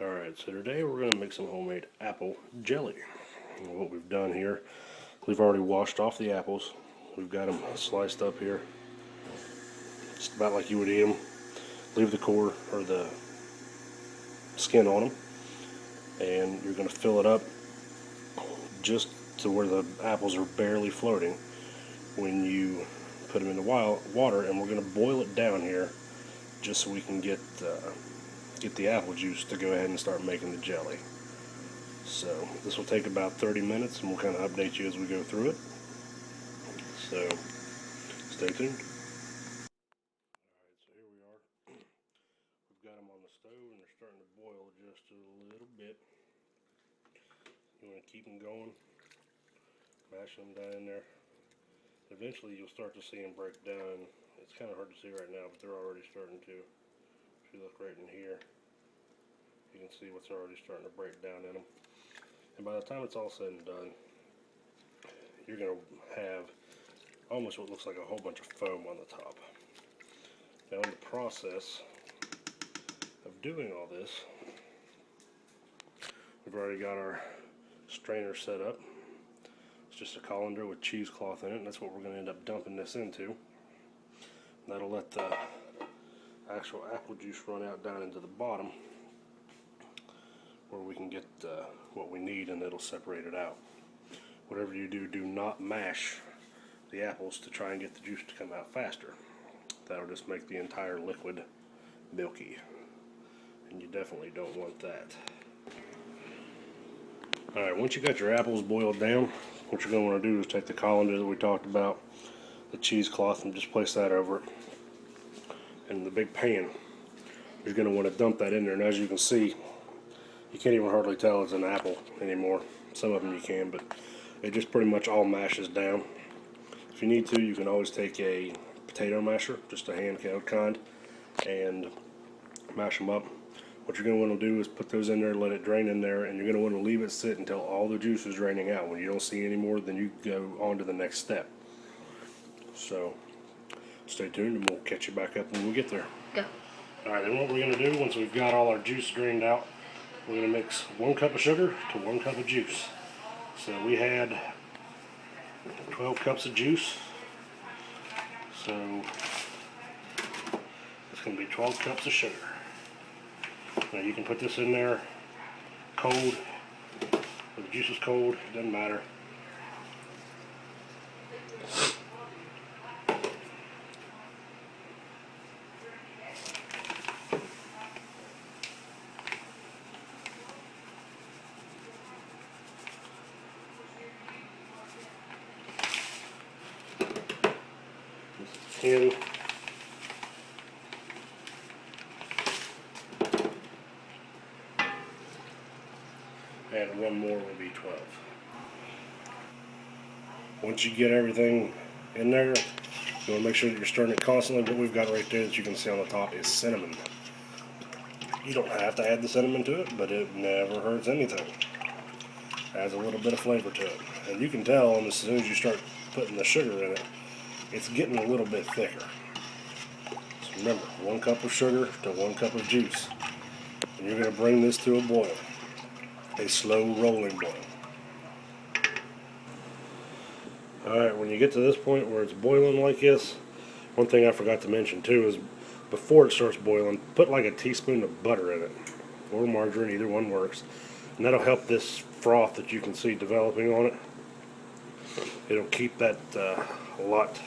Alright, so today we're going to make some homemade apple jelly. And what we've done here, we've already washed off the apples. We've got them sliced up here, just about like you would eat them. Leave the core or the skin on them, and you're going to fill it up just to where the apples are barely floating when you put them in the water, and we're going to boil it down here just so we can get the apple juice to go ahead and start making the jelly. So this will take about 30 minutes, and we'll kind of update you as we go through it. So stay tuned. Alright, so here we are. We've got them on the stove, and they're starting to boil just a little bit. You want to keep them going, mash them down in there. Eventually you'll start to see them break down. It's kind of hard to see right now, but they're already starting to. If you look right in here, you can see what's already starting to break down in them. And by the time it's all said and done, you're going to have almost what looks like a whole bunch of foam on the top. Now in the process of doing all this, we've already got our strainer set up. It's just a colander with cheesecloth in it, and that's what we're going to end up dumping this into. That'll let the actual apple juice run out down into the bottom, where we can get what we need, and it'll separate it out. Whatever you do, do not mash the apples to try and get the juice to come out faster. That'll just make the entire liquid milky, and you definitely don't want that. Alright, once you got your apples boiled down, what you're going to want to do is take the colander that we talked about, the cheesecloth, and just place that over it. And the big pan, you're going to want to dump that in there, and as you can see, you can't even hardly tell it's an apple anymore. Some of them you can, but it just pretty much all mashes down. If you need to, you can always take a potato masher, just a handheld kind, and mash them up. What you're going to want to do is put those in there, let it drain in there, and you're going to want to leave it sit until all the juice is draining out. When you don't see any more, then you go on to the next step. So stay tuned, and we'll catch you back up when we get there. Go. Alright, then what we're going to do, once we've got all our juice drained out, we're going to mix 1 cup of sugar to 1 cup of juice. So we had 12 cups of juice. So it's going to be 12 cups of sugar. Now you can put this in there cold, or the juice is cold, it doesn't matter. In. And 1 more will be 12. Once you get everything in there, you want to make sure that you're stirring it constantly. What we've got right there that you can see on the top is cinnamon. You don't have to add the cinnamon to it, but it never hurts anything. Adds a little bit of flavor to it. And you can tell as soon as you start putting the sugar in it, it's getting a little bit thicker. So remember, 1 cup of sugar to 1 cup of juice. And you're going to bring this to a boil. A slow rolling boil. Alright, when you get to this point where it's boiling like this, one thing I forgot to mention too is before it starts boiling, put like a teaspoon of butter in it, or margarine, either one works, and that'll help this froth that you can see developing on it. It'll keep that a lot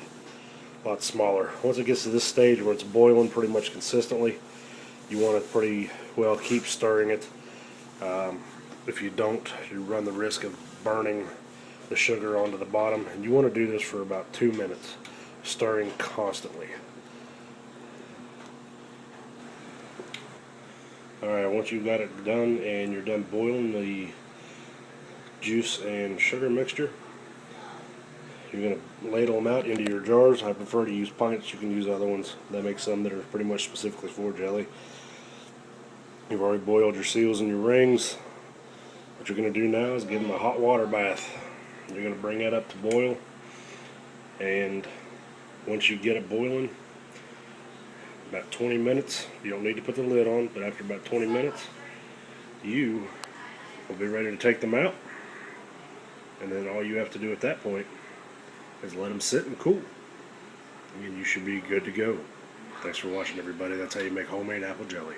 smaller. Once it gets to this stage where it's boiling pretty much consistently, you want to pretty well keep stirring it. If you don't, you run the risk of burning the sugar onto the bottom, and you want to do this for about 2 minutes, stirring constantly. Alright, once you've got it done and you're done boiling the juice and sugar mixture, you're going to ladle them out into your jars. I prefer to use pints. You can use other ones. That makes some that are pretty much specifically for jelly. You've already boiled your seals and your rings. What you're going to do now is give them a hot water bath. You're going to bring that up to boil, and once you get it boiling, about 20 minutes, you don't need to put the lid on, but after about 20 minutes, you will be ready to take them out. And then all you have to do at that point is let them sit and cool. And you should be good to go. Thanks for watching, everybody. That's how you make homemade apple jelly.